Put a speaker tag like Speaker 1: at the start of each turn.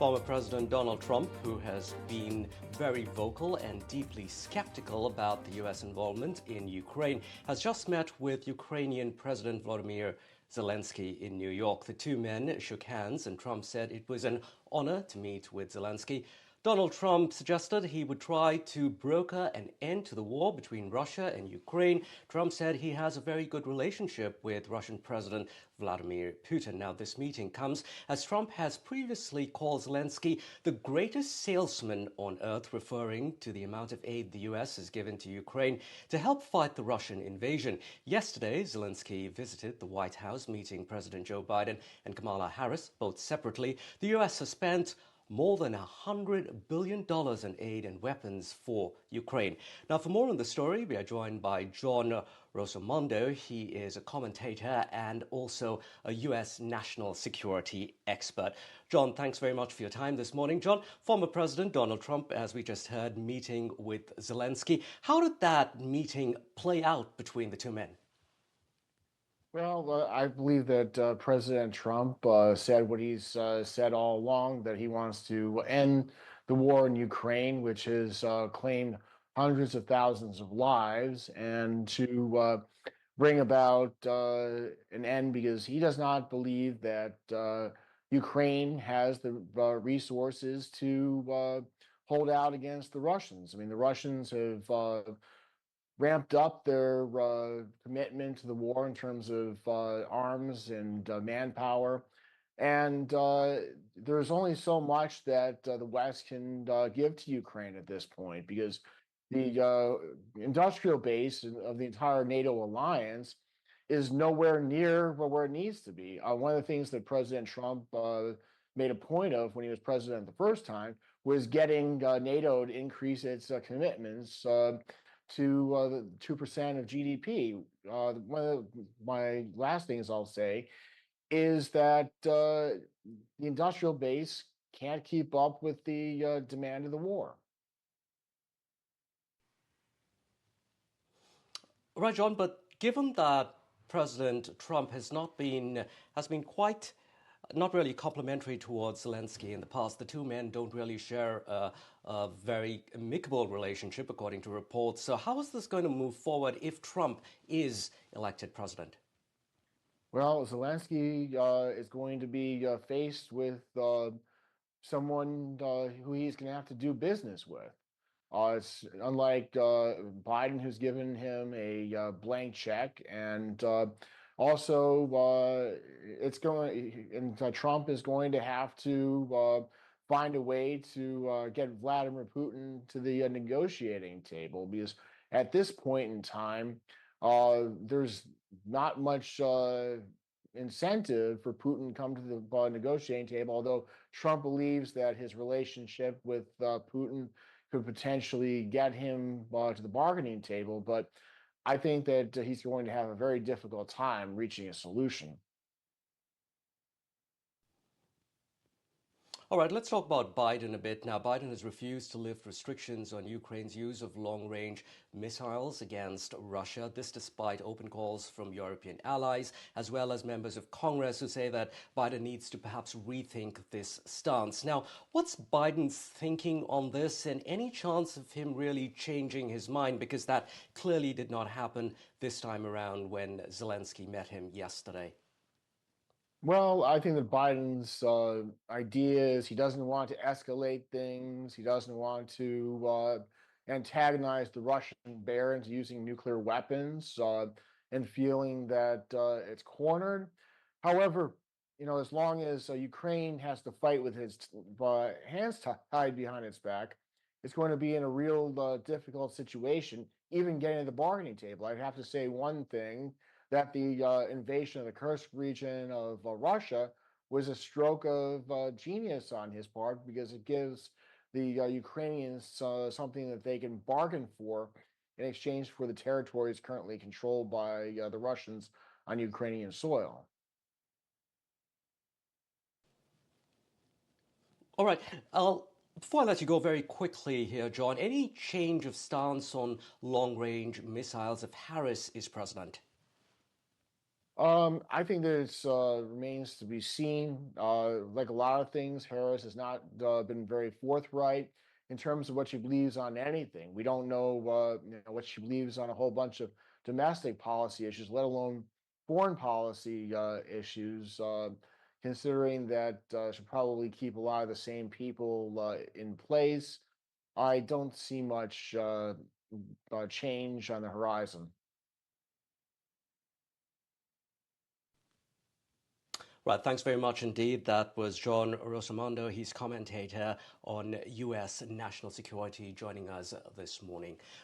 Speaker 1: Former President Donald Trump, who has been very vocal and deeply skeptical about the U.S. involvement in Ukraine, has just met with Ukrainian President Volodymyr Zelensky in New York. The two men shook hands, and Trump said it was an honor to meet with Zelensky. Donald Trump suggested he would try to broker an end to the war between Russia and Ukraine. Trump said he has a very good relationship with Russian President Vladimir Putin. Now, this meeting comes as Trump has previously called Zelensky the greatest salesman on earth, referring to the amount of aid the U.S. has given to Ukraine to help fight the Russian invasion. Yesterday, Zelensky visited the White House, meeting President Joe Biden and Kamala Harris, both separately. The U.S. has spent more than $100 billion in aid and weapons for Ukraine. Now, for more on the story, we are joined by John Rosomondo. He is a commentator and also a U.S. national security expert. John, thanks very much for your time this morning. John, former President Donald Trump, as we just heard, meeting with Zelensky. How did that meeting play out between the two men?
Speaker 2: Well, I believe that President Trump said what he's said all along, that he wants to end the war in Ukraine, which has claimed hundreds of thousands of lives, and to bring about an end because he does not believe that Ukraine has the resources to hold out against the Russians. I mean, the Russians have ramped up their commitment to the war in terms of arms and manpower. And there's only so much that the West can give to Ukraine at this point because the industrial base of the entire NATO alliance is nowhere near where it needs to be. One of the things that President Trump made a point of when he was president the first time was getting NATO to increase its commitments to the 2% of GDP. One of my last things I'll say is that the industrial base can't keep up with the demand of the war.
Speaker 1: Right, John, but given that President Trump has been quite not really complimentary towards Zelensky in the past. The two men don't really share a very amicable relationship, according to reports. So how is this going to move forward if Trump is elected president?
Speaker 2: Well, Zelensky is going to be faced with someone who he's going to have to do business with. It's unlike Biden, who's given him a blank check, and also Trump is going to have to find a way to get Vladimir Putin to the negotiating table because at this point in time, there's not much incentive for Putin to come to the negotiating table. Although Trump believes that his relationship with Putin could potentially get him to the bargaining table, but I think that he's going to have a very difficult time reaching a solution.
Speaker 1: All right, let's talk about Biden a bit now. Biden has refused to lift restrictions on Ukraine's use of long-range missiles against Russia. This despite open calls from European allies, as well as members of Congress who say that Biden needs to perhaps rethink this stance. Now, what's Biden's thinking on this, and any chance of him really changing his mind? Because that clearly did not happen this time around when Zelensky met him yesterday.
Speaker 2: Well, I think that Biden's idea is he doesn't want to escalate things. He doesn't want to antagonize the Russian barons using nuclear weapons and feeling that it's cornered. However, as long as Ukraine has to fight with its hands tied behind its back, it's going to be in a real difficult situation, even getting to the bargaining table. I'd have to say one thing that the invasion of the Kursk region of Russia was a stroke of genius on his part because it gives the Ukrainians something that they can bargain for in exchange for the territories currently controlled by the Russians on Ukrainian soil.
Speaker 1: All right. Before I let you go very quickly here, John, any change of stance on long range missiles if Harris is president?
Speaker 2: I think that it's remains to be seen. Like a lot of things, Harris has not been very forthright in terms of what she believes on anything. We don't know, what she believes on a whole bunch of domestic policy issues, let alone foreign policy issues. Considering that she'll probably keep a lot of the same people in place, I don't see much change on the horizon.
Speaker 1: Right, thanks very much indeed. That was John Rosamondo. He's commentator on U.S. national security, joining us this morning.